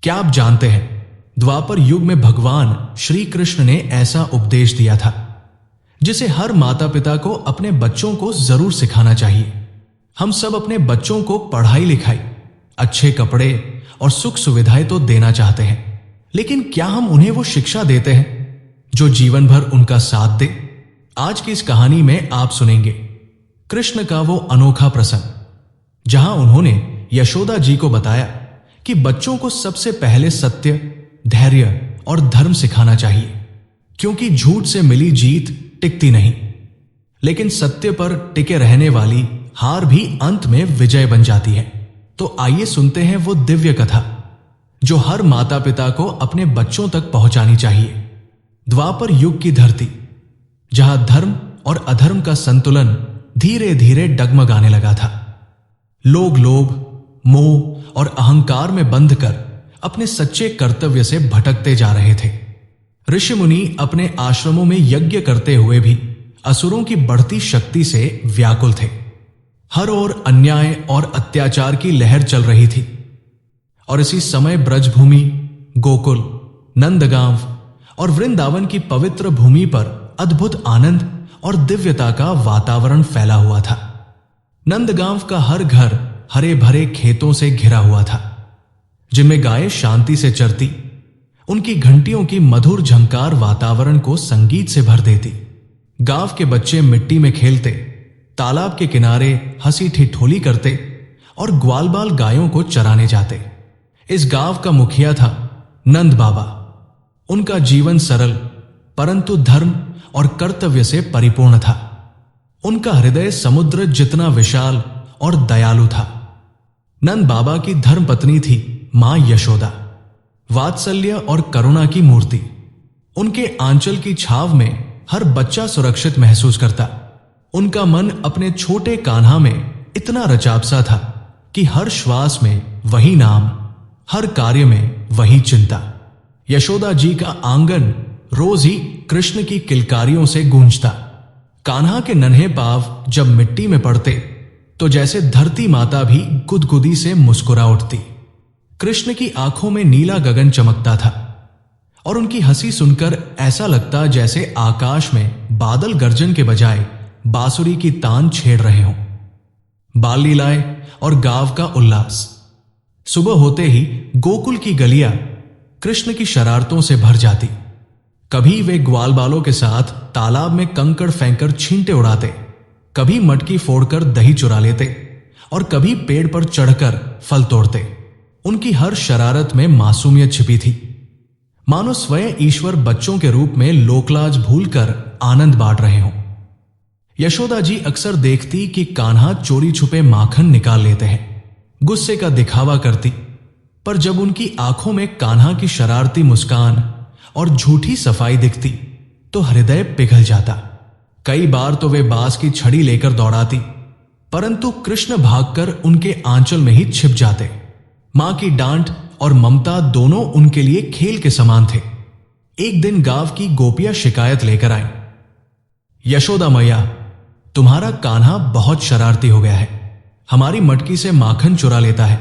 क्या आप जानते हैं, द्वापर युग में भगवान श्री कृष्ण ने ऐसा उपदेश दिया था जिसे हर माता पिता को अपने बच्चों को जरूर सिखाना चाहिए। हम सब अपने बच्चों को पढ़ाई लिखाई, अच्छे कपड़े और सुख सुविधाएं तो देना चाहते हैं, लेकिन क्या हम उन्हें वो शिक्षा देते हैं जो जीवन भर उनका साथ दे? आज की इस कहानी में आप सुनेंगे कृष्ण का वो अनोखा प्रसंग जहां उन्होंने यशोदा जी को बताया कि बच्चों को सबसे पहले सत्य, धैर्य और धर्म सिखाना चाहिए, क्योंकि झूठ से मिली जीत टिकती नहीं, लेकिन सत्य पर टिके रहने वाली हार भी अंत में विजय बन जाती है। तो आइए सुनते हैं वो दिव्य कथा जो हर माता पिता को अपने बच्चों तक पहुंचानी चाहिए। द्वापर युग की धरती, जहां धर्म और अधर्म का संतुलन धीरे धीरे डगमगाने लगा था। लोग लोभ, मोह और अहंकार में बंध कर अपने सच्चे कर्तव्य से भटकते जा रहे थे। ऋषि मुनि अपने आश्रमों में यज्ञ करते हुए भी असुरों की बढ़ती शक्ति से व्याकुल थे। हर ओर अन्याय और अत्याचार की लहर चल रही थी। और इसी समय ब्रजभूमि, गोकुल, नंदगांव और वृंदावन की पवित्र भूमि पर अद्भुत आनंद और दिव्यता का वातावरण फैला हुआ था। नंदगांव का हर घर हरे भरे खेतों से घिरा हुआ था, जिनमें गायें शांति से चरती। उनकी घंटियों की मधुर झंकार वातावरण को संगीत से भर देती। गांव के बच्चे मिट्टी में खेलते, तालाब के किनारे हंसी ठिठोली करते और ग्वालबाल गायों को चराने जाते। इस गांव का मुखिया था नंद बाबा। उनका जीवन सरल परंतु धर्म और कर्तव्य से परिपूर्ण था। उनका हृदय समुद्र जितना विशाल और दयालु था। नंद बाबा की धर्मपत्नी थी मां यशोदा, वात्सल्य और करुणा की मूर्ति। उनके आंचल की छाव में हर बच्चा सुरक्षित महसूस करता। उनका मन अपने छोटे कान्हा में इतना रचाबसा था कि हर श्वास में वही नाम, हर कार्य में वही चिंता। यशोदा जी का आंगन रोज ही कृष्ण की किलकारियों से गूंजता। कान्हा के नन्हे पांव जब मिट्टी में पड़ते तो जैसे धरती माता भी गुदगुदी से मुस्कुरा उठती। कृष्ण की आंखों में नीला गगन चमकता था और उनकी हंसी सुनकर ऐसा लगता जैसे आकाश में बादल गर्जन के बजाय बांसुरी की तान छेड़ रहे हों। बाल लीलाएं और गांव का उल्लास। सुबह होते ही गोकुल की गलियां कृष्ण की शरारतों से भर जाती। कभी वे ग्वालबालों के साथ तालाब में कंकड़ फेंककर छींटे उड़ाते, कभी मटकी फोड़कर दही चुरा लेते और कभी पेड़ पर चढ़कर फल तोड़ते। उनकी हर शरारत में मासूमियत छिपी थी, मानो स्वयं ईश्वर बच्चों के रूप में लोकलाज भूलकर आनंद बांट रहे हों। यशोदा जी अक्सर देखती कि कान्हा चोरी छुपे माखन निकाल लेते हैं। गुस्से का दिखावा करती, पर जब उनकी आंखों में कान्हा की शरारती मुस्कान और झूठी सफाई दिखती तो हृदय पिघल जाता। कई बार तो वे बांस की छड़ी लेकर दौड़ाती, परंतु कृष्ण भागकर उनके आंचल में ही छिप जाते। मां की डांट और ममता दोनों उनके लिए खेल के समान थे। एक दिन गांव की गोपियां शिकायत लेकर आई, यशोदा मैया, तुम्हारा कान्हा बहुत शरारती हो गया है। हमारी मटकी से माखन चुरा लेता है।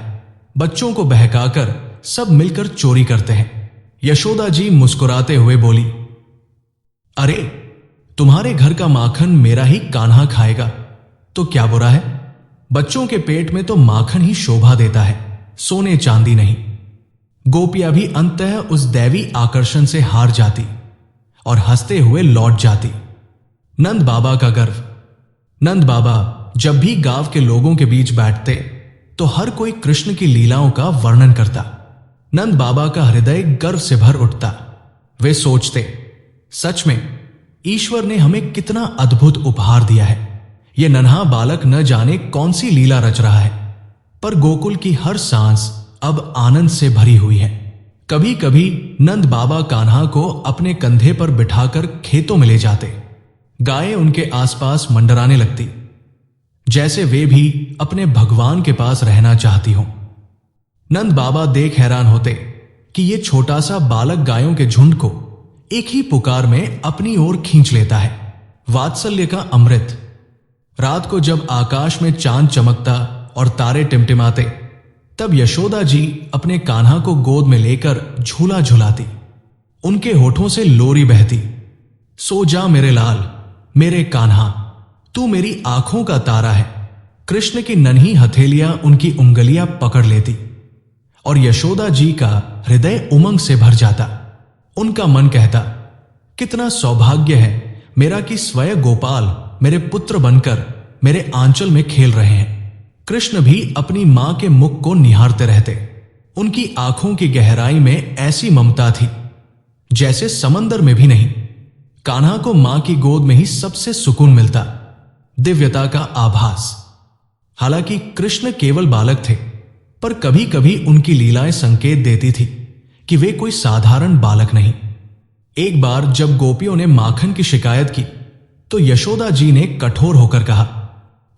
बच्चों को बहकाकर सब मिलकर चोरी करते हैं। यशोदा जी मुस्कुराते हुए बोली, अरे, तुम्हारे घर का माखन मेरा ही कान्हा खाएगा तो क्या बुरा है? बच्चों के पेट में तो माखन ही शोभा देता है, सोने चांदी नहीं। गोपियां भी अंततः उस दैवी आकर्षण से हार जाती और हंसते हुए लौट जाती। नंद बाबा का गर्व। नंद बाबा जब भी गांव के लोगों के बीच बैठते तो हर कोई कृष्ण की लीलाओं का वर्णन करता। नंद बाबा का हृदय गर्व से भर उठता। वे सोचते, सच में ईश्वर ने हमें कितना अद्भुत उपहार दिया है। यह नन्हा बालक न जाने कौन सी लीला रच रहा है, पर गोकुल की हर सांस अब आनंद से भरी हुई है। कभी कभी नंद बाबा कान्हा को अपने कंधे पर बिठाकर खेतों में ले जाते। गायें उनके आसपास मंडराने लगती, जैसे वे भी अपने भगवान के पास रहना चाहती हों। नंद बाबा देख हैरान होते कि ये छोटा सा बालक गायों के झुंड को एक ही पुकार में अपनी ओर खींच लेता है। वात्सल्य का अमृत। रात को जब आकाश में चांद चमकता और तारे टिमटिमाते तब यशोदा जी अपने कान्हा को गोद में लेकर झूला झुलाती। उनके होठों से लोरी बहती। सो जा मेरे लाल, मेरे कान्हा, तू मेरी आंखों का तारा है। कृष्ण की नन्ही हथेलियां उनकी उंगलियां पकड़ लेती और यशोदा जी का हृदय उमंग से भर जाता। उनका मन कहता, कितना सौभाग्य है मेरा कि स्वयं गोपाल मेरे पुत्र बनकर मेरे आंचल में खेल रहे हैं। कृष्ण भी अपनी मां के मुख को निहारते रहते। उनकी आंखों की गहराई में ऐसी ममता थी जैसे समंदर में भी नहीं। कान्हा को मां की गोद में ही सबसे सुकून मिलता, दिव्यता का आभास। हालांकि कृष्ण केवल बालक थे, पर कभी कभी उनकी लीलाएं संकेत देती थी कि वे कोई साधारण बालक नहीं। एक बार जब गोपियों ने माखन की शिकायत की तो यशोदा जी ने कठोर होकर कहा,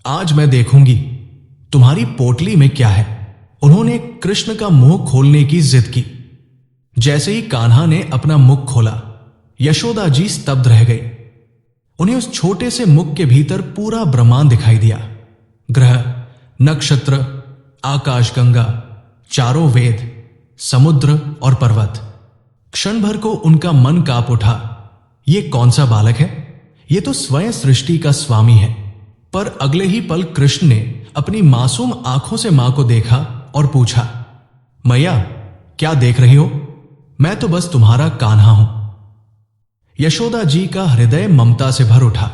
आज मैं देखूंगी तुम्हारी पोटली में क्या है। उन्होंने कृष्ण का मुंह खोलने की जिद की। जैसे ही कान्हा ने अपना मुख खोला, यशोदा जी स्तब्ध रह गई। उन्हें उस छोटे से मुख के भीतर पूरा ब्रह्मांड दिखाई दिया। ग्रह, नक्षत्र, आकाशगंगा, चारों वेद, समुद्र और पर्वत। क्षण भर को उनका मन कांप उठा। ये कौन सा बालक है? ये तो स्वयं सृष्टि का स्वामी है। पर अगले ही पल कृष्ण ने अपनी मासूम आंखों से मां को देखा और पूछा, मैया क्या देख रही हो? मैं तो बस तुम्हारा कान्हा हूं। यशोदा जी का हृदय ममता से भर उठा।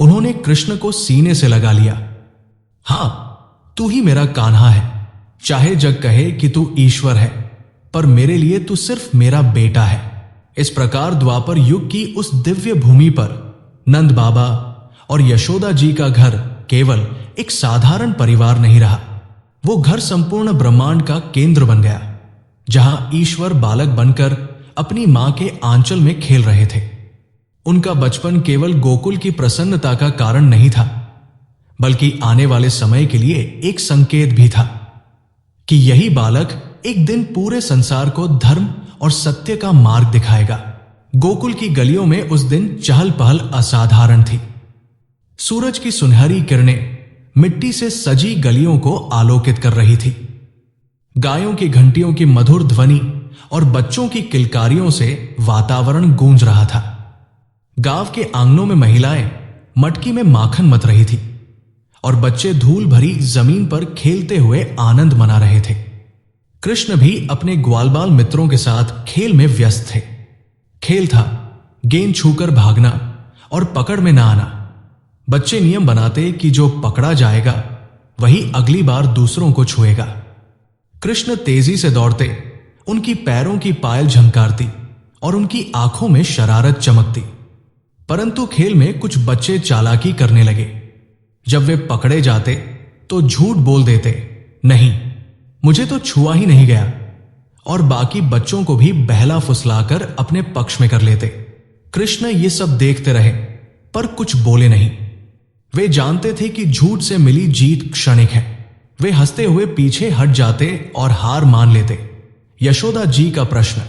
उन्होंने कृष्ण को सीने से लगा लिया। हां, तू ही मेरा कान्हा है। चाहे जग कहे कि तू ईश्वर है, पर मेरे लिए तू सिर्फ मेरा बेटा है। इस प्रकार द्वापर युग की उस दिव्य भूमि पर नंद बाबा और यशोदा जी का घर केवल एक साधारण परिवार नहीं रहा। वो घर संपूर्ण ब्रह्मांड का केंद्र बन गया, जहां ईश्वर बालक बनकर अपनी मां के आंचल में खेल रहे थे। उनका बचपन केवल गोकुल की प्रसन्नता का कारण नहीं था, बल्कि आने वाले समय के लिए एक संकेत भी था कि यही बालक एक दिन पूरे संसार को धर्म और सत्य का मार्ग दिखाएगा। गोकुल की गलियों में उस दिन चहल पहल असाधारण थी। सूरज की सुनहरी किरणें मिट्टी से सजी गलियों को आलोकित कर रही थी। गायों की घंटियों की मधुर ध्वनि और बच्चों की किलकारियों से वातावरण गूंज रहा था। गांव के आंगनों में महिलाएं मटकी में माखन मथ रही थी और बच्चे धूल भरी जमीन पर खेलते हुए आनंद मना रहे थे। कृष्ण भी अपने ग्वालबाल मित्रों के साथ खेल में व्यस्त थे। खेल था गेंद छूकर भागना और पकड़ में ना आना। बच्चे नियम बनाते कि जो पकड़ा जाएगा वही अगली बार दूसरों को छुएगा। कृष्ण तेजी से दौड़ते, उनकी पैरों की पायल झंकारती और उनकी आंखों में शरारत चमकती। परंतु खेल में कुछ बच्चे चालाकी करने लगे। जब वे पकड़े जाते तो झूठ बोल देते, नहीं मुझे तो छुआ ही नहीं गया, और बाकी बच्चों को भी बहला फुसलाकर अपने पक्ष में कर लेते। कृष्ण ये सब देखते रहे, पर कुछ बोले नहीं। वे जानते थे कि झूठ से मिली जीत क्षणिक है। वे हंसते हुए पीछे हट जाते और हार मान लेते। यशोदा जी का प्रश्न।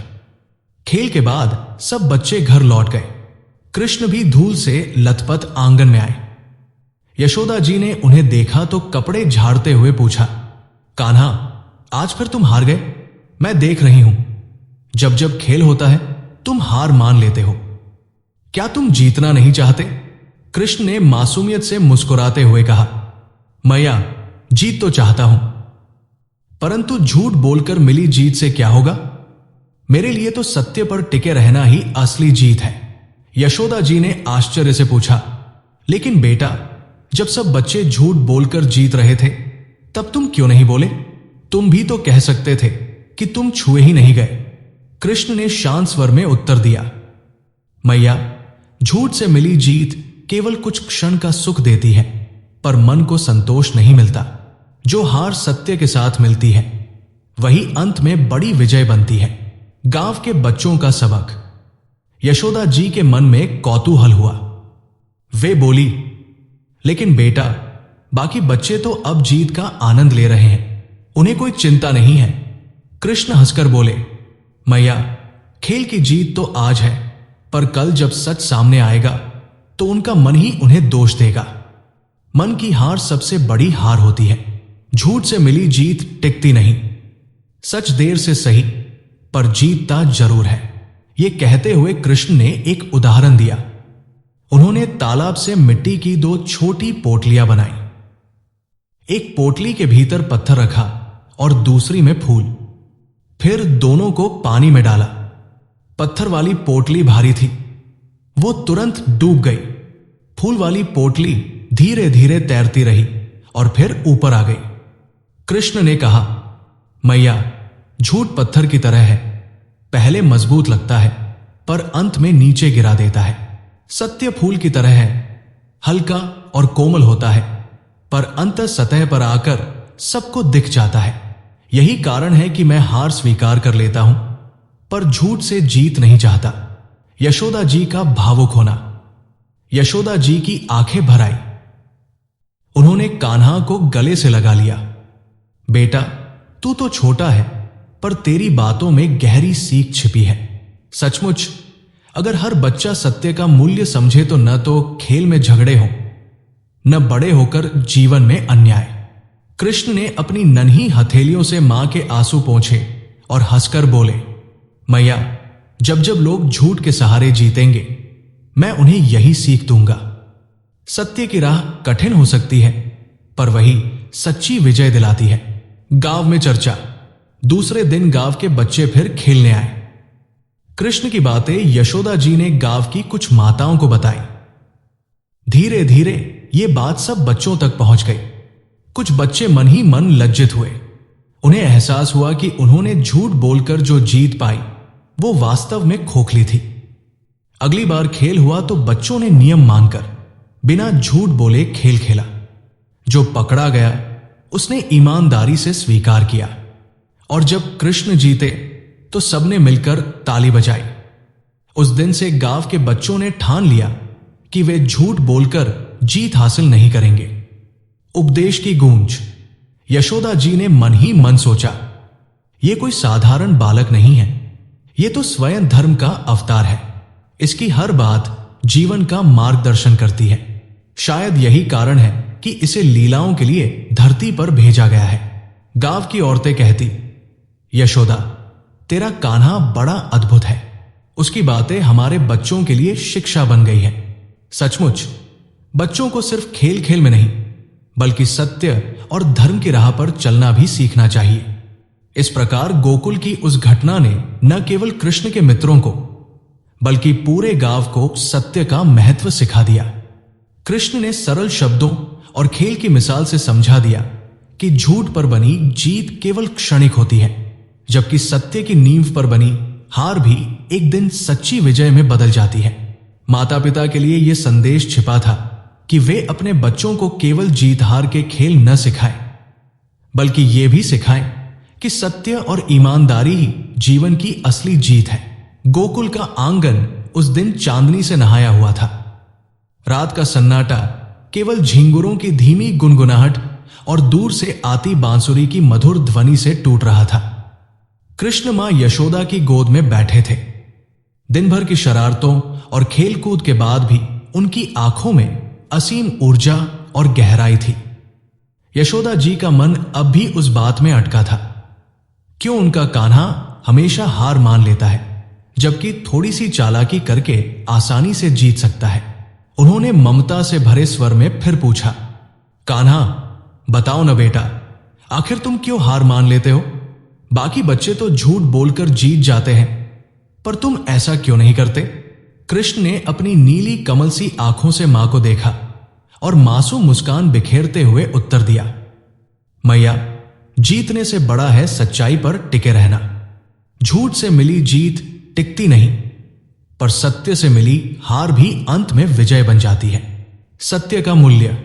खेल के बाद सब बच्चे घर लौट गए। कृष्ण भी धूल से लथपथ आंगन में आए। यशोदा जी ने उन्हें देखा तो कपड़े झाड़ते हुए पूछा, कान्हा आज फिर तुम हार गए? मैं देख रही हूं, जब जब खेल होता है तुम हार मान लेते हो। क्या तुम जीतना नहीं चाहते? कृष्ण ने मासूमियत से मुस्कुराते हुए कहा, मैया जीत तो चाहता हूं, परंतु झूठ बोलकर मिली जीत से क्या होगा? मेरे लिए तो सत्य पर टिके रहना ही असली जीत है। यशोदा जी ने आश्चर्य से पूछा, लेकिन बेटा जब सब बच्चे झूठ बोलकर जीत रहे थे तब तुम क्यों नहीं बोले? तुम भी तो कह सकते थे कि तुम छुए ही नहीं गए। कृष्ण ने शांत स्वर में उत्तर दिया, मैया झूठ से मिली जीत केवल कुछ क्षण का सुख देती है, पर मन को संतोष नहीं मिलता। जो हार सत्य के साथ मिलती है वही अंत में बड़ी विजय बनती है। गांव के बच्चों का सबक। यशोदा जी के मन में कौतूहल हुआ। वे बोली, लेकिन बेटा बाकी बच्चे तो अब जीत का आनंद ले रहे हैं, उन्हें कोई चिंता नहीं है। कृष्ण हंसकर बोले, मैया खेल की जीत तो आज है, पर कल जब सच सामने आएगा तो उनका मन ही उन्हें दोष देगा। मन की हार सबसे बड़ी हार होती है। झूठ से मिली जीत टिकती नहीं। सच देर से सही, पर जीतता जरूर है। ये कहते हुए कृष्ण ने एक उदाहरण दिया। उन्होंने तालाब से मिट्टी की 2 छोटी पोटलियां बनाई। एक पोटली के भीतर पत्थर रखा और दूसरी में फूल। फिर दोनों को पानी में डाला। पत्थर वाली पोटली भारी थी, वो तुरंत डूब गई। फूल वाली पोटली धीरे धीरे तैरती रही और फिर ऊपर आ गई। कृष्ण ने कहा, मैया, झूठ पत्थर की तरह है, पहले मजबूत लगता है पर अंत में नीचे गिरा देता है। सत्य फूल की तरह है, हल्का और कोमल होता है, पर अंत सतह पर आकर सबको दिख जाता है। यही कारण है कि मैं हार स्वीकार कर लेता हूं, पर झूठ से जीत नहीं चाहता। यशोदा जी का भावुक होना। यशोदा जी की आंखें भर आई। उन्होंने कान्हा को गले से लगा लिया। बेटा, तू तो छोटा है, पर तेरी बातों में गहरी सीख छिपी है। सचमुच अगर हर बच्चा सत्य का मूल्य समझे तो न तो खेल में झगड़े हो, न बड़े होकर जीवन में अन्याय। कृष्ण ने अपनी नन्ही हथेलियों से मां के आंसू पोंछे और हंसकर बोले, मैया, जब जब लोग झूठ के सहारे जीतेंगे, मैं उन्हें यही सीख दूंगा। सत्य की राह कठिन हो सकती है, पर वही सच्ची विजय दिलाती है। गांव में चर्चा। दूसरे दिन गांव के बच्चे फिर खेलने आए। कृष्ण की बातें यशोदा जी ने गांव की कुछ माताओं को बताई। धीरे धीरे ये बात सब बच्चों तक पहुंच गई। कुछ बच्चे मन ही मन लज्जित हुए। उन्हें एहसास हुआ कि उन्होंने झूठ बोलकर जो जीत पाई वो वास्तव में खोखली थी। अगली बार खेल हुआ तो बच्चों ने नियम मानकर बिना झूठ बोले खेल खेला। जो पकड़ा गया उसने ईमानदारी से स्वीकार किया, और जब कृष्ण जीते तो सबने मिलकर ताली बजाई। उस दिन से गांव के बच्चों ने ठान लिया कि वे झूठ बोलकर जीत हासिल नहीं करेंगे। उपदेश की गूंज। यशोदा जी ने मन ही मन सोचा, यह कोई साधारण बालक नहीं है, यह तो स्वयं धर्म का अवतार है। इसकी हर बात जीवन का मार्गदर्शन करती है। शायद यही कारण है कि इसे लीलाओं के लिए धरती पर भेजा गया है। गांव की औरतें कहती, यशोदा, तेरा कान्हा बड़ा अद्भुत है। उसकी बातें हमारे बच्चों के लिए शिक्षा बन गई है। सचमुच बच्चों को सिर्फ खेल खेल में नहीं, बल्कि सत्य और धर्म की राह पर चलना भी सीखना चाहिए। इस प्रकार गोकुल की उस घटना ने न केवल कृष्ण के मित्रों को, बल्कि पूरे गांव को सत्य का महत्व सिखा दिया। कृष्ण ने सरल शब्दों और खेल की मिसाल से समझा दिया कि झूठ पर बनी जीत केवल क्षणिक होती है, जबकि सत्य की नींव पर बनी हार भी एक दिन सच्ची विजय में बदल जाती है। माता पिता के लिए यह संदेश छिपा था कि वे अपने बच्चों को केवल जीत हार के खेल न सिखाएं, बल्कि यह भी सिखाएं कि सत्य और ईमानदारी ही जीवन की असली जीत है। गोकुल का आंगन उस दिन चांदनी से नहाया हुआ था। रात का सन्नाटा केवल झिंगुरों की धीमी गुनगुनाहट और दूर से आती बांसुरी की मधुर ध्वनि से टूट रहा था। कृष्ण मां यशोदा की गोद में बैठे थे। दिन भर की शरारतों और खेलकूद के बाद भी उनकी आंखों में असीम ऊर्जा और गहराई थी। यशोदा जी का मन अब भी उस बात में अटका था, क्यों उनका कान्हा हमेशा हार मान लेता है, जबकि थोड़ी सी चालाकी करके आसानी से जीत सकता है। उन्होंने ममता से भरे स्वर में फिर पूछा, कान्हा, बताओ न बेटा, आखिर तुम क्यों हार मान लेते हो? बाकी बच्चे तो झूठ बोलकर जीत जाते हैं, पर तुम ऐसा क्यों नहीं करते? कृष्ण ने अपनी नीली कमल सी आंखों से मां को देखा और मासूम मुस्कान बिखेरते हुए उत्तर दिया, मैया, जीतने से बड़ा है सच्चाई पर टिके रहना। झूठ से मिली जीत टिकती नहीं, पर सत्य से मिली हार भी अंत में विजय बन जाती है। सत्य का मूल्य।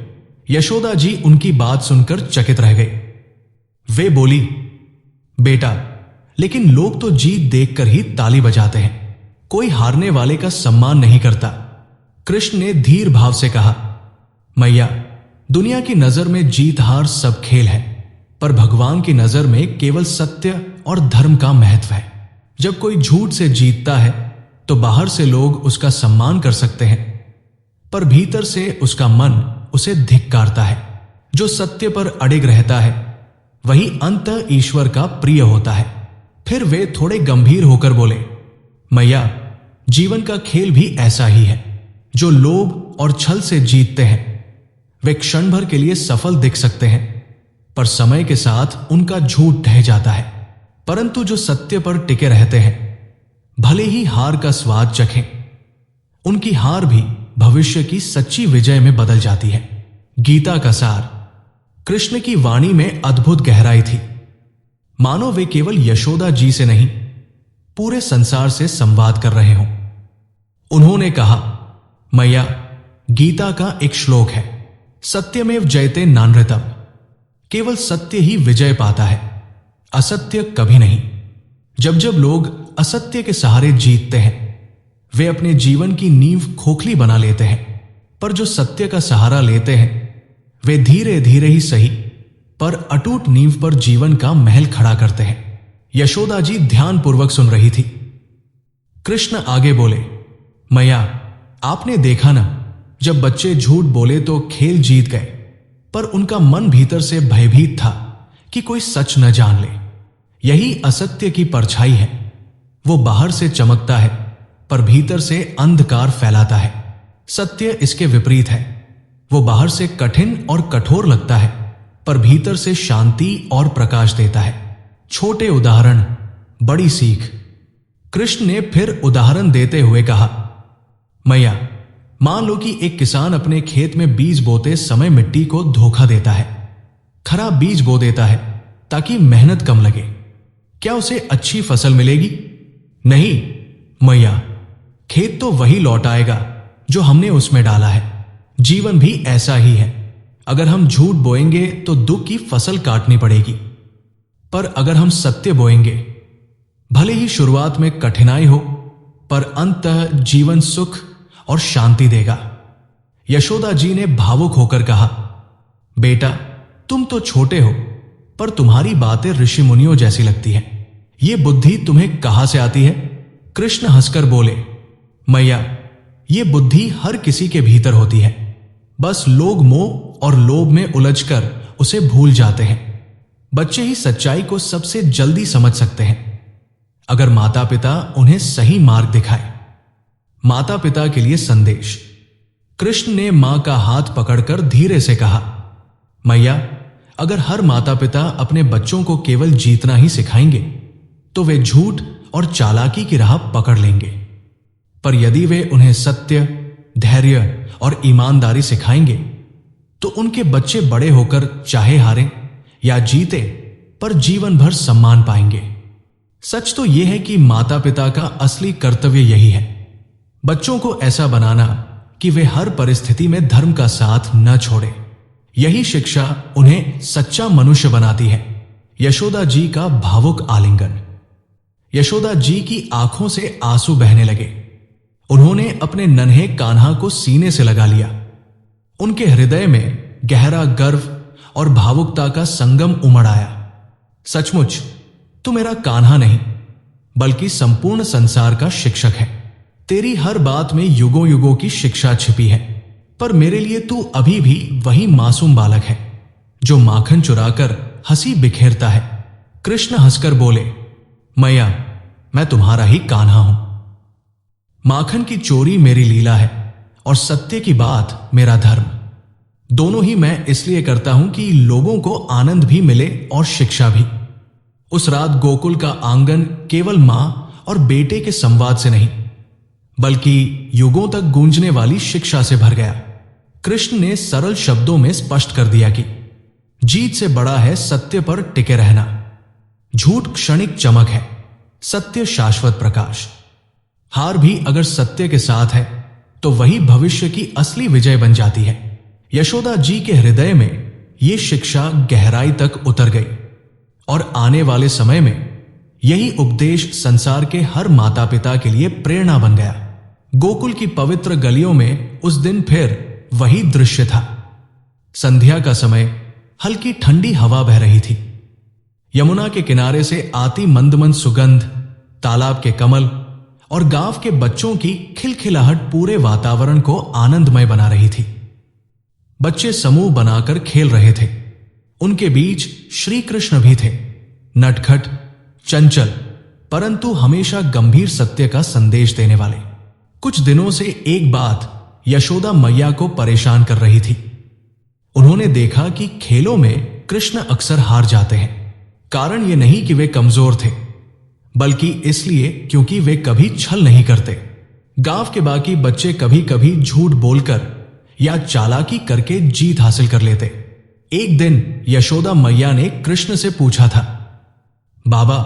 यशोदा जी उनकी बात सुनकर चकित रह गए। वे बोली, बेटा, लेकिन लोग तो जीत देखकर ही ताली बजाते हैं, कोई हारने वाले का सम्मान नहीं करता। कृष्ण ने धीर भाव से कहा, मैया, दुनिया की नजर में जीत हार सब खेल है, पर भगवान की नजर में केवल सत्य और धर्म का महत्व है। जब कोई झूठ से जीतता है तो बाहर से लोग उसका सम्मान कर सकते हैं, पर भीतर से उसका मन उसे धिक्कारता है। जो सत्य पर अडिग रहता है वही अंततः ईश्वर का प्रिय होता है। फिर वे थोड़े गंभीर होकर बोले, मैया, जीवन का खेल भी ऐसा ही है। जो लोभ और छल से जीतते हैं वे क्षण भर के लिए सफल दिख सकते हैं, पर समय के साथ उनका झूठ ढह जाता है। परंतु जो सत्य पर टिके रहते हैं, भले ही हार का स्वाद चखें, उनकी हार भी भविष्य की सच्ची विजय में बदल जाती है। गीता का सार। कृष्ण की वाणी में अद्भुत गहराई थी, मानो वे केवल यशोदा जी से नहीं, पूरे संसार से संवाद कर रहे हों। उन्होंने कहा, मैया, गीता का एक श्लोक है, सत्यमेव जयते नानृतम। केवल सत्य ही विजय पाता है, असत्य कभी नहीं। जब जब लोग असत्य के सहारे जीतते हैं, वे अपने जीवन की नींव खोखली बना लेते हैं, पर जो सत्य का सहारा लेते हैं, वे धीरे धीरे ही सही पर अटूट नींव पर जीवन का महल खड़ा करते हैं। यशोदा जी ध्यानपूर्वक सुन रही थी। कृष्ण आगे बोले, मैया, आपने देखा ना, जब बच्चे झूठ बोले तो खेल जीत गए, पर उनका मन भीतर से भयभीत था कि कोई सच न जान ले। यही असत्य की परछाई है। वो बाहर से चमकता है, पर भीतर से अंधकार फैलाता है। सत्य इसके विपरीत है। वो बाहर से कठिन और कठोर लगता है, पर भीतर से शांति और प्रकाश देता है। छोटे उदाहरण, बड़ी सीख। कृष्ण ने फिर उदाहरण देते हुए कहा, मैया, मान लो कि एक किसान अपने खेत में बीज बोते समय मिट्टी को धोखा देता है, खराब बीज बो देता है ताकि मेहनत कम लगे। क्या उसे अच्छी फसल मिलेगी? नहीं मैया, खेत तो वही लौट आएगा जो हमने उसमें डाला है। जीवन भी ऐसा ही है। अगर हम झूठ बोएंगे तो दुख की फसल काटनी पड़ेगी, पर अगर हम सत्य बोएंगे, भले ही शुरुआत में कठिनाई हो, पर अंततः जीवन सुख और शांति देगा। यशोदा जी ने भावुक होकर कहा, बेटा, तुम तो छोटे हो, पर तुम्हारी बातें ऋषि मुनियों जैसी लगती हैं। ये बुद्धि तुम्हें कहां से आती है? कृष्ण हंसकर बोले, मैया, ये बुद्धि हर किसी के भीतर होती है, बस लोग मोह और लोभ में उलझकर उसे भूल जाते हैं। बच्चे ही सच्चाई को सबसे जल्दी समझ सकते हैं, अगर माता पिता उन्हें सही मार्ग दिखाए। माता पिता के लिए संदेश। कृष्ण ने मां का हाथ पकड़कर धीरे से कहा, मैया, अगर हर माता पिता अपने बच्चों को केवल जीतना ही सिखाएंगे तो वे झूठ और चालाकी की राह पकड़ लेंगे, पर यदि वे उन्हें सत्य, धैर्य और ईमानदारी सिखाएंगे तो उनके बच्चे बड़े होकर चाहे हारें या जीते, पर जीवन भर सम्मान पाएंगे। सच तो यह है कि माता पिता का असली कर्तव्य यही है, बच्चों को ऐसा बनाना कि वे हर परिस्थिति में धर्म का साथ न छोड़ें। यही शिक्षा उन्हें सच्चा मनुष्य बनाती है। यशोदा जी का भावुक आलिंगन। यशोदा जी की आंखों से आंसू बहने लगे। उन्होंने अपने नन्हे कान्हा को सीने से लगा लिया। उनके हृदय में गहरा गर्व और भावुकता का संगम उमड़ आया। सचमुच तू मेरा कान्हा नहीं, बल्कि संपूर्ण संसार का शिक्षक है। तेरी हर बात में युगों युगों की शिक्षा छिपी है, पर मेरे लिए तू अभी भी वही मासूम बालक है जो माखन चुराकर हंसी बिखेरता है। कृष्ण हंसकर बोले, मैया, मैं तुम्हारा ही कान्हा हूं। माखन की चोरी मेरी लीला है और सत्य की बात मेरा धर्म। दोनों ही मैं इसलिए करता हूं कि लोगों को आनंद भी मिले और शिक्षा भी। उस रात गोकुल का आंगन केवल मां और बेटे के संवाद से नहीं, बल्कि युगों तक गूंजने वाली शिक्षा से भर गया। कृष्ण ने सरल शब्दों में स्पष्ट कर दिया कि जीत से बड़ा है सत्य पर टिके रहना। झूठ क्षणिक चमक है, सत्य शाश्वत प्रकाश। हार भी अगर सत्य के साथ है तो वही भविष्य की असली विजय बन जाती है। यशोदा जी के हृदय में ये शिक्षा गहराई तक उतर गई और आने वाले समय में यही उपदेश संसार के हर माता पिता के लिए प्रेरणा बन गया। गोकुल की पवित्र गलियों में उस दिन फिर वही दृश्य था। संध्या का समय, हल्की ठंडी हवा बह रही थी। यमुना के किनारे से आती मंदमंद सुगंध, तालाब के कमल और गांव के बच्चों की खिलखिलाहट पूरे वातावरण को आनंदमय बना रही थी। बच्चे समूह बनाकर खेल रहे थे। उनके बीच श्री कृष्ण भी थे, नटखट, चंचल, परंतु हमेशा गंभीर सत्य का संदेश देने वाले। कुछ दिनों से एक बात यशोदा मैया को परेशान कर रही थी। उन्होंने देखा कि खेलों में कृष्ण अक्सर हार जाते हैं। कारण यह नहीं कि वे कमजोर थे, बल्कि इसलिए क्योंकि वे कभी छल नहीं करते। गांव के बाकी बच्चे कभी कभी झूठ बोलकर या चालाकी करके जीत हासिल कर लेते। एक दिन यशोदा मैया ने कृष्ण से पूछा था, बाबा,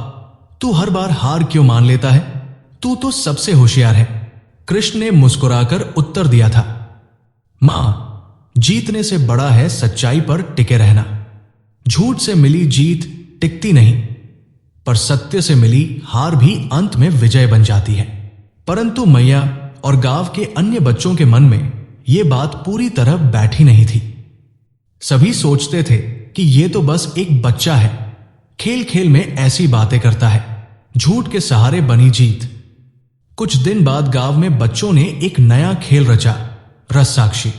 तू हर बार हार क्यों मान लेता है? तू तो सबसे होशियार है। कृष्ण ने मुस्कुराकर उत्तर दिया था, मां, जीतने से बड़ा है सच्चाई पर टिके रहना। झूठ से मिली जीत टिकती नहीं, पर सत्य से मिली हार भी अंत में विजय बन जाती है। परंतु मैया और गांव के अन्य बच्चों के मन में यह बात पूरी तरह बैठी नहीं थी। सभी सोचते थे कि यह तो बस एक बच्चा है, खेल खेल में ऐसी बातें करता है, झूठ के सहारे बनी जीत। कुछ दिन बाद गांव में बच्चों ने एक नया खेल रचा, रस्साकशी।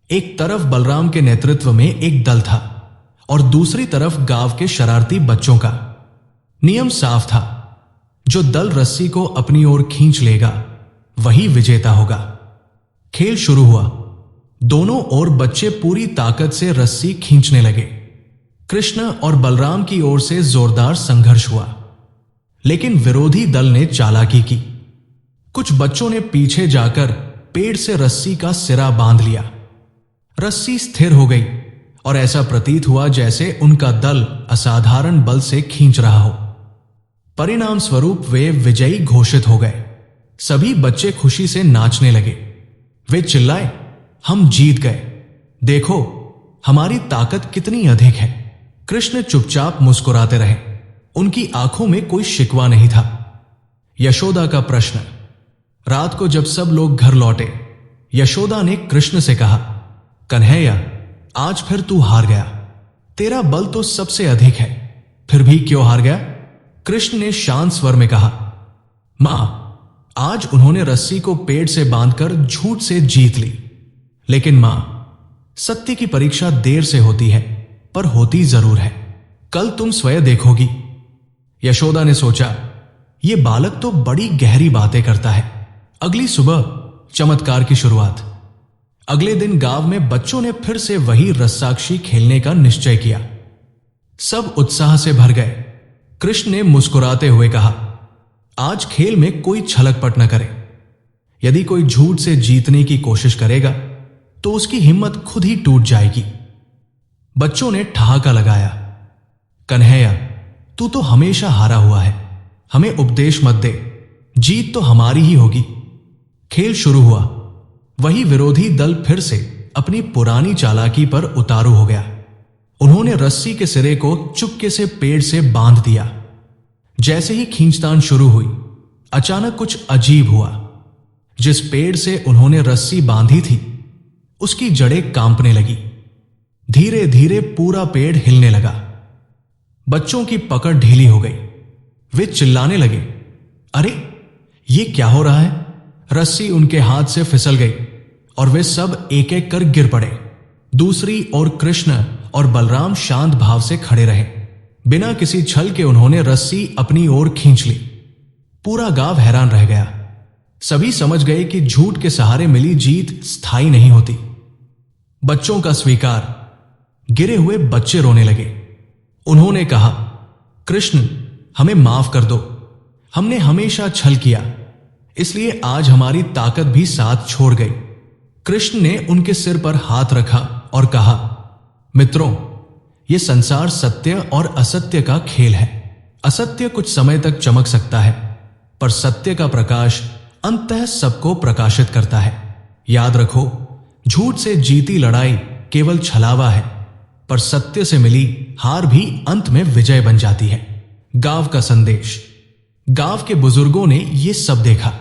एक तरफ बलराम के नेतृत्व में एक दल था और दूसरी तरफ गांव के शरारती बच्चों का। नियम साफ था, जो दल रस्सी को अपनी ओर खींच लेगा वही विजेता होगा। खेल शुरू हुआ। दोनों ओर बच्चे पूरी ताकत से रस्सी खींचने लगे। कृष्ण और बलराम की ओर से जोरदार संघर्ष हुआ, लेकिन विरोधी दल ने चालाकी की। कुछ बच्चों ने पीछे जाकर पेड़ से रस्सी का सिरा बांध लिया। रस्सी स्थिर हो गई और ऐसा प्रतीत हुआ जैसे उनका दल असाधारण बल से खींच रहा हो। परिणाम स्वरूप वे विजयी घोषित हो गए। सभी बच्चे खुशी से नाचने लगे। वे चिल्लाए, हम जीत गए, देखो हमारी ताकत कितनी अधिक है। कृष्ण चुपचाप मुस्कुराते रहे। उनकी आंखों में कोई शिकवा नहीं था। यशोदा का प्रश्न। रात को जब सब लोग घर लौटे, यशोदा ने कृष्ण से कहा, कन्हैया, आज फिर तू हार गया। तेरा बल तो सबसे अधिक है, फिर भी क्यों हार गया? कृष्ण ने शांत स्वर में कहा, मां, आज उन्होंने रस्सी को पेड़ से बांधकर झूठ से जीत ली। लेकिन मां, सत्य की परीक्षा देर से होती है, पर होती जरूर है। कल तुम स्वयं देखोगी। यशोदा ने सोचा, यह बालक तो बड़ी गहरी बातें करता है। अगली सुबह चमत्कार की शुरुआत। अगले दिन गांव में बच्चों ने फिर से वही रस्साकशी खेलने का निश्चय किया। सब उत्साह से भर गए। कृष्ण ने मुस्कुराते हुए कहा, आज खेल में कोई छलकपट न करे। यदि कोई झूठ से जीतने की कोशिश करेगा तो उसकी हिम्मत खुद ही टूट जाएगी। बच्चों ने ठहाका लगाया, कन्हैया, तू तो हमेशा हारा हुआ है, हमें उपदेश मत दे, जीत तो हमारी ही होगी। खेल शुरू हुआ। वही विरोधी दल फिर से अपनी पुरानी चालाकी पर उतारू हो गया। उन्होंने रस्सी के सिरे को चुपके से पेड़ से बांध दिया। जैसे ही खींचतान शुरू हुई, अचानक कुछ अजीब हुआ। जिस पेड़ से उन्होंने रस्सी बांधी थी, उसकी जड़ें कांपने लगी। धीरे धीरे पूरा पेड़ हिलने लगा। बच्चों की पकड़ ढीली हो गई। वे चिल्लाने लगे, अरे ये क्या हो रहा है? रस्सी उनके हाथ से फिसल गई और वे सब एक एक कर गिर पड़े। दूसरी ओर कृष्ण और बलराम शांत भाव से खड़े रहे। बिना किसी छल के उन्होंने रस्सी अपनी ओर खींच ली। पूरा गांव हैरान रह गया। सभी समझ गए कि झूठ के सहारे मिली जीत स्थायी नहीं होती। बच्चों का स्वीकार। गिरे हुए बच्चे रोने लगे। उन्होंने कहा, कृष्ण, हमें माफ कर दो, हमने हमेशा छल किया, इसलिए आज हमारी ताकत भी साथ छोड़ गई। कृष्ण ने उनके सिर पर हाथ रखा और कहा, मित्रों, यह संसार सत्य और असत्य का खेल है। असत्य कुछ समय तक चमक सकता है, पर सत्य का प्रकाश अंततः सबको प्रकाशित करता है। याद रखो, झूठ से जीती लड़ाई केवल छलावा है, पर सत्य से मिली हार भी अंत में विजय बन जाती है। गांव का संदेश। गांव के बुजुर्गों ने यह सब देखा।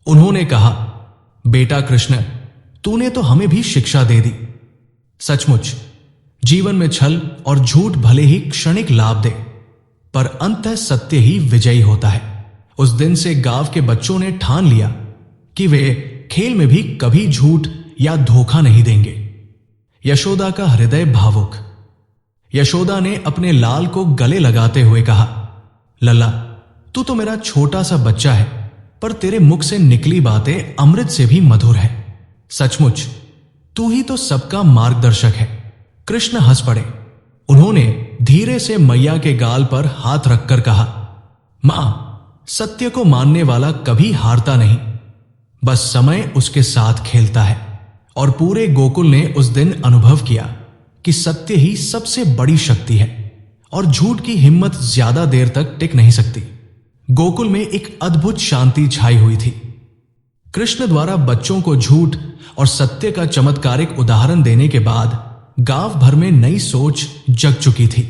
उन्होंने कहा, बेटा कृष्ण, तूने तो हमें भी शिक्षा दे दी। सचमुच जीवन में छल और झूठ भले ही क्षणिक लाभ दे, पर अंततः सत्य ही विजयी होता है। उस दिन से गांव के बच्चों ने ठान लिया कि वे खेल में भी कभी झूठ या धोखा नहीं देंगे। यशोदा का हृदय भावुक। यशोदा ने अपने लाल को गले लगाते हुए कहा, लल्ला, तू तो मेरा छोटा सा बच्चा है, पर तेरे मुख से निकली बातें अमृत से भी मधुर है। सचमुच तू ही तो सबका मार्गदर्शक है। कृष्ण हंस पड़े। उन्होंने धीरे से मैया के गाल पर हाथ रखकर कहा, मां, सत्य को मानने वाला कभी हारता नहीं, बस समय उसके साथ खेलता है। और पूरे गोकुल ने उस दिन अनुभव किया कि सत्य ही सबसे बड़ी शक्ति है और झूठ की हिम्मत ज्यादा देर तक टिक नहीं सकती। गोकुल में एक अद्भुत शांति छाई हुई थी। कृष्ण द्वारा बच्चों को झूठ और सत्य का चमत्कारिक उदाहरण देने के बाद गांव भर में नई सोच जग चुकी थी।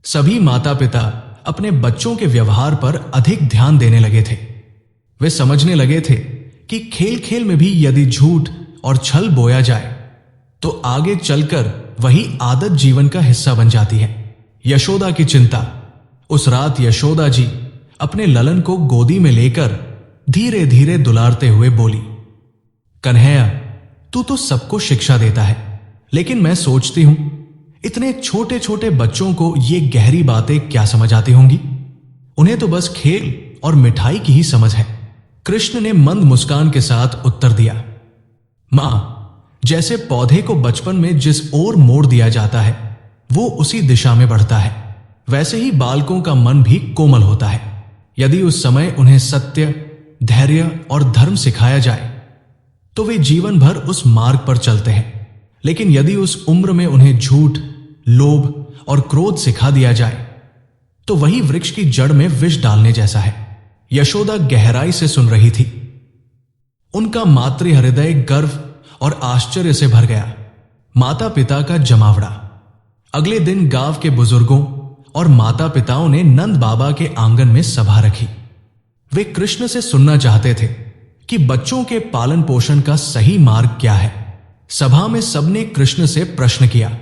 सभी माता पिता अपने बच्चों के व्यवहार पर अधिक ध्यान देने लगे थे। वे समझने लगे थे कि खेल खेल में भी यदि झूठ और छल बोया जाए तो आगे चलकर वही आदत जीवन का हिस्सा बन जाती है। यशोदा की चिंता। उस रात यशोदा जी अपने ललन को गोदी में लेकर धीरे धीरे दुलारते हुए बोली, कन्हैया, तू तो सबको शिक्षा देता है, लेकिन मैं सोचती हूं इतने छोटे छोटे बच्चों को ये गहरी बातें क्या समझ आती होंगी। उन्हें तो बस खेल और मिठाई की ही समझ है। कृष्ण ने मंद मुस्कान के साथ उत्तर दिया, मां, जैसे पौधे को बचपन में जिस ओर मोड़ दिया जाता है वो उसी दिशा में बढ़ता है, वैसे ही बालकों का मन भी कोमल होता है। यदि उस समय उन्हें सत्य, धैर्य और धर्म सिखाया जाए तो वे जीवन भर उस मार्ग पर चलते हैं। लेकिन यदि उस उम्र में उन्हें झूठ, लोभ और क्रोध सिखा दिया जाए तो वही वृक्ष की जड़ में विष डालने जैसा है। यशोदा गहराई से सुन रही थी। उनका मातृ हृदय गर्व और आश्चर्य से भर गया। माता पिता का जमावड़ा। अगले दिन गांव के बुजुर्गों और माता पिताओं ने नंद बाबा के आंगन में सभा रखी। वे कृष्ण से सुनना चाहते थे कि बच्चों के पालन पोषण का सही मार्ग क्या है। सभा में सबने कृष्ण से प्रश्न किया,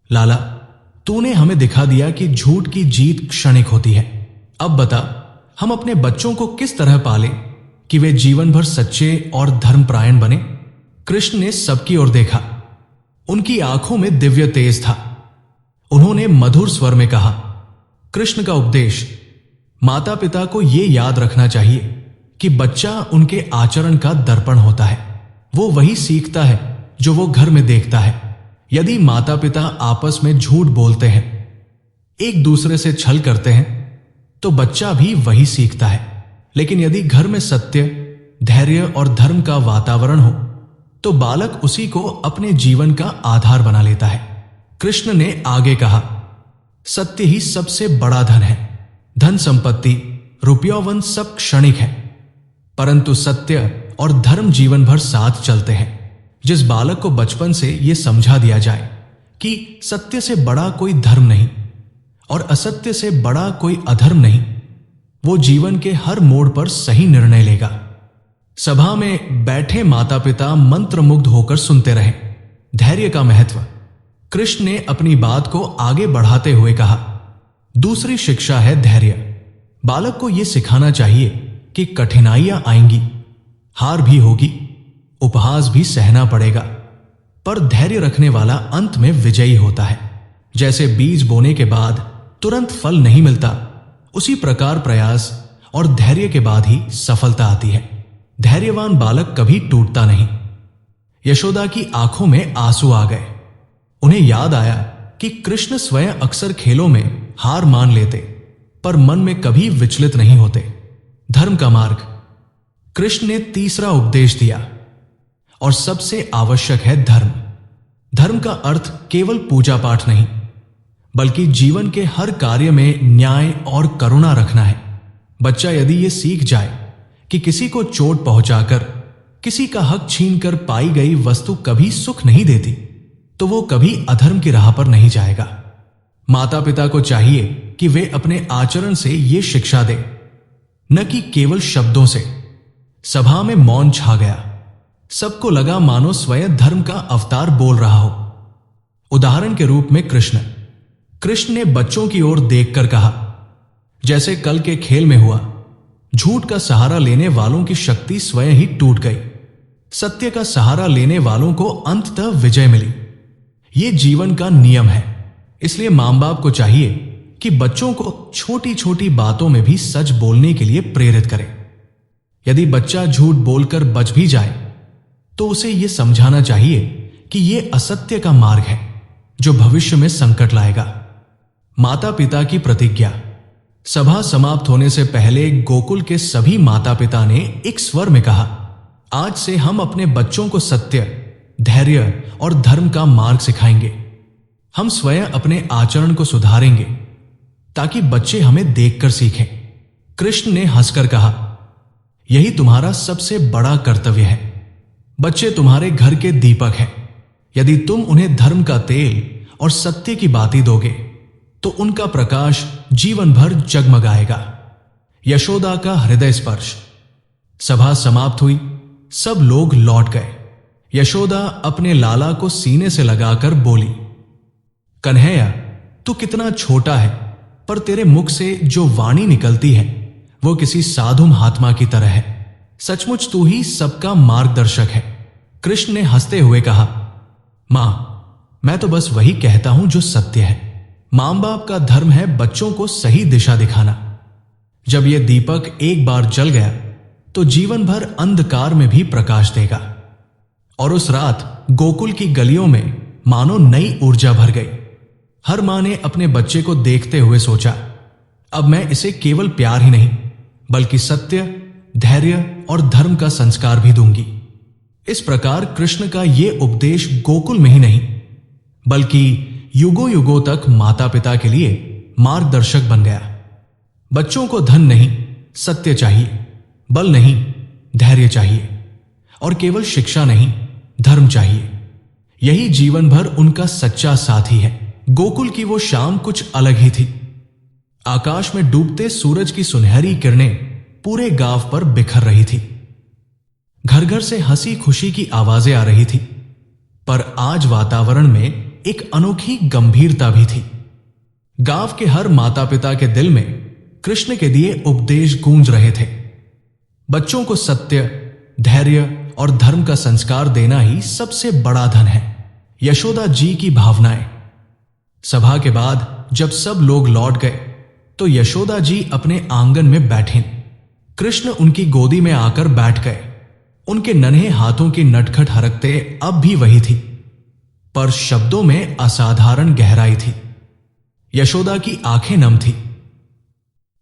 लाला, तूने हमें दिखा दिया कि झूठ की जीत क्षणिक होती है। अब बता, हम अपने बच्चों को किस तरह पालें कि वे जीवन भर सच्चे और धर्मपरायण बने। कृष्ण ने सबकी ओर देखा। उनकी आंखों में दिव्य तेज था। उन्होंने मधुर स्वर में कहा, कृष्ण का उपदेश। माता पिता को यह याद रखना चाहिए कि बच्चा उनके आचरण का दर्पण होता है। वो वही सीखता है जो वो घर में देखता है। यदि माता पिता आपस में झूठ बोलते हैं, एक दूसरे से छल करते हैं, तो बच्चा भी वही सीखता है। लेकिन यदि घर में सत्य, धैर्य और धर्म का वातावरण हो तो बालक उसी को अपने जीवन का आधार बना लेता है। कृष्ण ने आगे कहा, सत्य ही सबसे बड़ा धन है। धन संपत्ति, रुपयों सब क्षणिक है, परंतु सत्य और धर्म जीवन भर साथ चलते हैं। जिस बालक को बचपन से यह समझा दिया जाए कि सत्य से बड़ा कोई धर्म नहीं और असत्य से बड़ा कोई अधर्म नहीं, वो जीवन के हर मोड़ पर सही निर्णय लेगा। सभा में बैठे माता पिता मंत्रमुग्ध होकर सुनते रहे। धैर्य का महत्व। कृष्ण ने अपनी बात को आगे बढ़ाते हुए कहा, दूसरी शिक्षा है धैर्य। बालक को यह सिखाना चाहिए कि कठिनाइयां आएंगी, हार भी होगी, उपहास भी सहना पड़ेगा, पर धैर्य रखने वाला अंत में विजयी होता है। जैसे बीज बोने के बाद तुरंत फल नहीं मिलता, उसी प्रकार प्रयास और धैर्य के बाद ही सफलता आती है। धैर्यवान बालक कभी टूटता नहीं। यशोदा की आंखों में आंसू आ गए। उन्हें याद आया कि कृष्ण स्वयं अक्सर खेलों में हार मान लेते, पर मन में कभी विचलित नहीं होते। धर्म का मार्ग। कृष्ण ने तीसरा उपदेश दिया, और सबसे आवश्यक है धर्म। धर्म का अर्थ केवल पूजा पाठ नहीं, बल्कि जीवन के हर कार्य में न्याय और करुणा रखना है। बच्चा यदि यह सीख जाए कि किसी को चोट पहुंचाकर, किसी का हक छीनकर पाई गई वस्तु कभी सुख नहीं देती, तो वो कभी अधर्म की राह पर नहीं जाएगा। माता पिता को चाहिए कि वे अपने आचरण से ये शिक्षा दें, न कि केवल शब्दों से। सभा में मौन छा गया। सबको लगा मानो स्वयं धर्म का अवतार बोल रहा हो। उदाहरण के रूप में कृष्ण ने बच्चों की ओर देखकर कहा, जैसे कल के खेल में हुआ, झूठ का सहारा लेने वालों की शक्ति स्वयं ही टूट गई। सत्य का सहारा लेने वालों को अंततः विजय मिली। ये जीवन का नियम है। इसलिए मां बाप को चाहिए कि बच्चों को छोटी छोटी बातों में भी सच बोलने के लिए प्रेरित करें। यदि बच्चा झूठ बोलकर बच भी जाए तो उसे यह समझाना चाहिए कि यह असत्य का मार्ग है जो भविष्य में संकट लाएगा। माता पिता की प्रतिज्ञा। सभा समाप्त होने से पहले गोकुल के सभी माता पिता ने एक स्वर में कहा, आज से हम अपने बच्चों को सत्य, धैर्य और धर्म का मार्ग सिखाएंगे। हम स्वयं अपने आचरण को सुधारेंगे ताकि बच्चे हमें देखकर सीखें। कृष्ण ने हंसकर कहा, यही तुम्हारा सबसे बड़ा कर्तव्य है। बच्चे तुम्हारे घर के दीपक हैं। यदि तुम उन्हें धर्म का तेल और सत्य की बाती दोगे तो उनका प्रकाश जीवन भर जगमगाएगा। यशोदा का हृदय स्पर्श। सभा समाप्त हुई, सब लोग लौट गए। यशोदा अपने लाला को सीने से लगाकर बोली, कन्हैया, तू कितना छोटा है, पर तेरे मुख से जो वाणी निकलती है वो किसी साधु महात्मा की तरह है। सचमुच तू ही सबका मार्गदर्शक है। कृष्ण ने हंसते हुए कहा, मां, मैं तो बस वही कहता हूं जो सत्य है। मां बाप का धर्म है बच्चों को सही दिशा दिखाना। जब यह दीपक एक बार जल गया तो जीवन भर अंधकार में भी प्रकाश देगा। और उस रात गोकुल की गलियों में मानो नई ऊर्जा भर गई। हर मां ने अपने बच्चे को देखते हुए सोचा, अब मैं इसे केवल प्यार ही नहीं बल्कि सत्य, धैर्य और धर्म का संस्कार भी दूंगी। इस प्रकार कृष्ण का यह उपदेश गोकुल में ही नहीं बल्कि युगों युगों तक माता पिता के लिए मार्गदर्शक बन गया। बच्चों को धन नहीं, सत्य चाहिए, बल नहीं, धैर्य चाहिए, और केवल शिक्षा नहीं, धर्म चाहिए। यही जीवन भर उनका सच्चा साथी है। गोकुल की वो शाम कुछ अलग ही थी। आकाश में डूबते सूरज की सुनहरी किरणें पूरे गांव पर बिखर रही थी। घर घर से हंसी खुशी की आवाजें आ रही थी, पर आज वातावरण में एक अनोखी गंभीरता भी थी। गांव के हर माता पिता के दिल में कृष्ण के दिए उपदेश गूंज रहे थे। बच्चों को सत्य, धैर्य और धर्म का संस्कार देना ही सबसे बड़ा धन है। यशोदा जी की भावनाएं। सभा के बाद जब सब लोग लौट गए तो यशोदा जी अपने आंगन में बैठे। कृष्ण उनकी गोदी में आकर बैठ गए। उनके नन्हे हाथों की नटखट हरकतें अब भी वही थी, पर शब्दों में असाधारण गहराई थी। यशोदा की आंखें नम थी।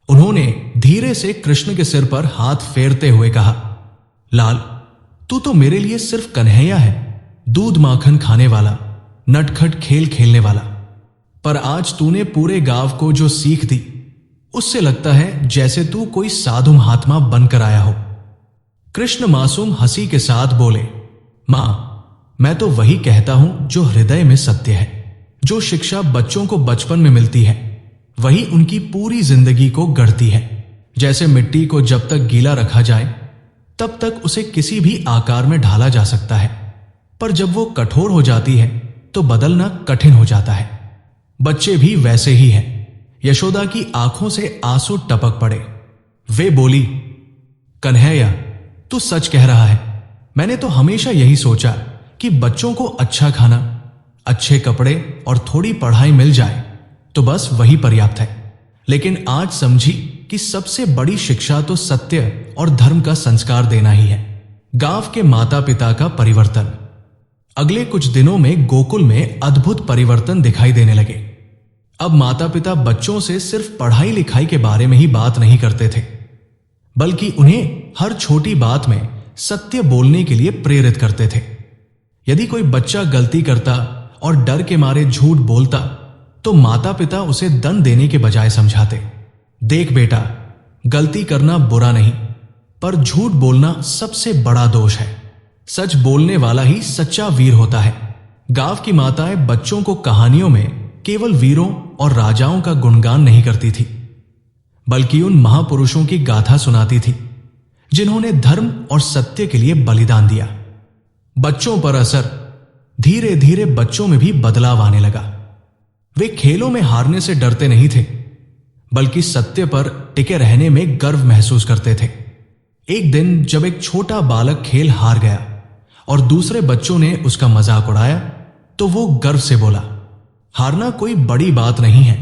उन्होंने धीरे से कृष्ण के सिर पर हाथ फेरते हुए कहा, लाल, तू तो मेरे लिए सिर्फ कन्हैया है, दूध माखन खाने वाला, नटखट खेल खेलने वाला, पर आज तूने पूरे गांव को जो सीख दी उससे लगता है जैसे तू कोई साधु महात्मा बनकर आया हो। कृष्ण मासूम हंसी के साथ बोले, मां, मैं तो वही कहता हूं जो हृदय में सत्य है। जो शिक्षा बच्चों को बचपन में मिलती है वही उनकी पूरी जिंदगी को गढ़ती है। जैसे मिट्टी को जब तक गीला रखा जाए तब तक उसे किसी भी आकार में ढाला जा सकता है, पर जब वो कठोर हो जाती है तो बदलना कठिन हो जाता है। बच्चे भी वैसे ही हैं। यशोदा की आंखों से आंसू टपक पड़े। वे बोली, कन्हैया, तू सच कह रहा है। मैंने तो हमेशा यही सोचा कि बच्चों को अच्छा खाना, अच्छे कपड़े और थोड़ी पढ़ाई मिल जाए तो बस वही पर्याप्त है। लेकिन आज समझी कि सबसे बड़ी शिक्षा तो सत्य और धर्म का संस्कार देना ही है। गांव के माता पिता का परिवर्तन। अगले कुछ दिनों में गोकुल में अद्भुत परिवर्तन दिखाई देने लगे। अब माता पिता बच्चों से सिर्फ पढ़ाई लिखाई के बारे में ही बात नहीं करते थे, बल्कि उन्हें हर छोटी बात में सत्य बोलने के लिए प्रेरित करते थे। यदि कोई बच्चा गलती करता और डर के मारे झूठ बोलता तो माता पिता उसे दंड देने के बजाय समझाते, देख बेटा, गलती करना बुरा नहीं, पर झूठ बोलना सबसे बड़ा दोष है। सच बोलने वाला ही सच्चा वीर होता है। गांव की माताएं बच्चों को कहानियों में केवल वीरों और राजाओं का गुणगान नहीं करती थी, बल्कि उन महापुरुषों की गाथा सुनाती थी जिन्होंने धर्म और सत्य के लिए बलिदान दिया। बच्चों पर असर। धीरे धीरे बच्चों में भी बदलाव आने लगा। वे खेलों में हारने से डरते नहीं थे, बल्कि सत्य पर टिके रहने में गर्व महसूस करते थे। एक दिन जब एक छोटा बालक खेल हार गया और दूसरे बच्चों ने उसका मजाक उड़ाया तो वो गर्व से बोला, हारना कोई बड़ी बात नहीं है,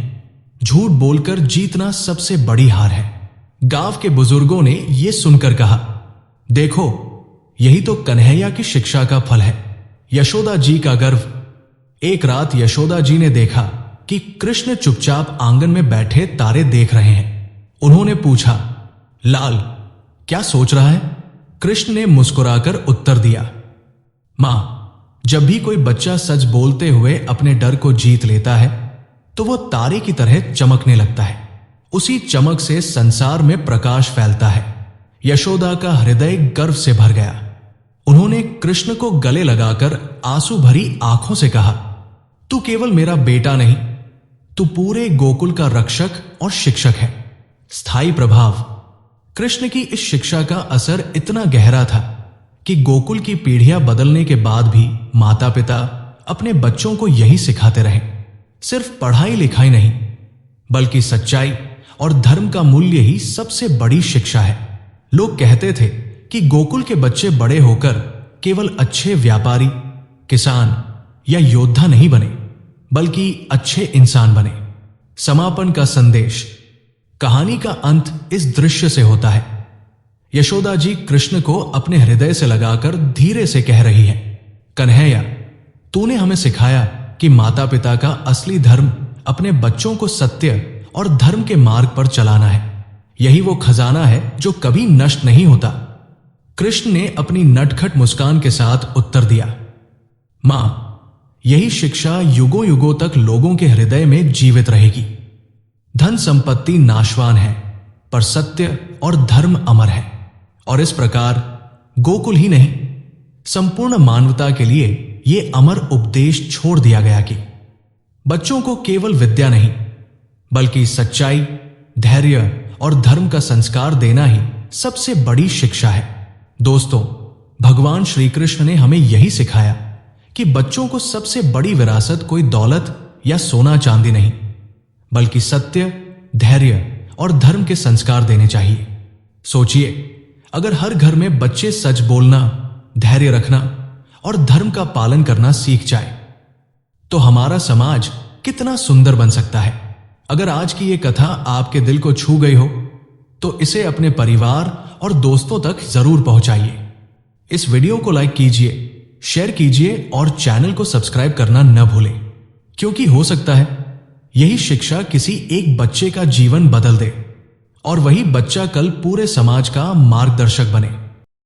झूठ बोलकर जीतना सबसे बड़ी हार है। गांव के बुजुर्गों ने यह सुनकर कहा, देखो यही तो कन्हैया की शिक्षा का फल है। यशोदा जी का गर्व। एक रात यशोदा जी ने देखा कि कृष्ण चुपचाप आंगन में बैठे तारे देख रहे हैं। उन्होंने पूछा, लाल क्या सोच रहा है? कृष्ण ने मुस्कुराकर उत्तर दिया, मां, जब भी कोई बच्चा सच बोलते हुए अपने डर को जीत लेता है तो वो तारे की तरह चमकने लगता है। उसी चमक से संसार में प्रकाश फैलता है। यशोदा का हृदय गर्व से भर गया। उन्होंने कृष्ण को गले लगाकर आंसू भरी आंखों से कहा, तू केवल मेरा बेटा नहीं, तू पूरे गोकुल का रक्षक और शिक्षक है। स्थायी प्रभाव। कृष्ण की इस शिक्षा का असर इतना गहरा था कि गोकुल की पीढ़ियां बदलने के बाद भी माता पिता अपने बच्चों को यही सिखाते रहे। सिर्फ पढ़ाई लिखाई नहीं, बल्कि सच्चाई और धर्म का मूल्य ही सबसे बड़ी शिक्षा है। लोग कहते थे कि गोकुल के बच्चे बड़े होकर केवल अच्छे व्यापारी, किसान या योद्धा नहीं बने, बल्कि अच्छे इंसान बने। समापन का संदेश। कहानी का अंत इस दृश्य से होता है। यशोदा जी कृष्ण को अपने हृदय से लगाकर धीरे से कह रही है, कन्हैया, तूने हमें सिखाया कि माता पिता का असली धर्म अपने बच्चों को सत्य और धर्म के मार्ग पर चलाना है। यही वो खजाना है जो कभी नष्ट नहीं होता। कृष्ण ने अपनी नटखट मुस्कान के साथ उत्तर दिया, मां, यही शिक्षा युगों युगों तक लोगों के हृदय में जीवित रहेगी। धन संपत्ति नाशवान है, पर सत्य और धर्म अमर है। और इस प्रकार गोकुल ही नहीं, संपूर्ण मानवता के लिए यह अमर उपदेश छोड़ दिया गया कि बच्चों को केवल विद्या नहीं, बल्कि सच्चाई, धैर्य और धर्म का संस्कार देना ही सबसे बड़ी शिक्षा है। दोस्तों, भगवान श्री कृष्ण ने हमें यही सिखाया कि बच्चों को सबसे बड़ी विरासत कोई दौलत या सोना चांदी नहीं, बल्कि सत्य, धैर्य और धर्म के संस्कार देने चाहिए। सोचिए, अगर हर घर में बच्चे सच बोलना, धैर्य रखना और धर्म का पालन करना सीख जाए तो हमारा समाज कितना सुंदर बन सकता है। अगर आज की यह कथा आपके दिल को छू गई हो तो इसे अपने परिवार और दोस्तों तक जरूर पहुंचाइए। इस वीडियो को लाइक कीजिए, शेयर कीजिए और चैनल को सब्सक्राइब करना न भूलें, क्योंकि हो सकता है यही शिक्षा किसी एक बच्चे का जीवन बदल दे और वही बच्चा कल पूरे समाज का मार्गदर्शक बने।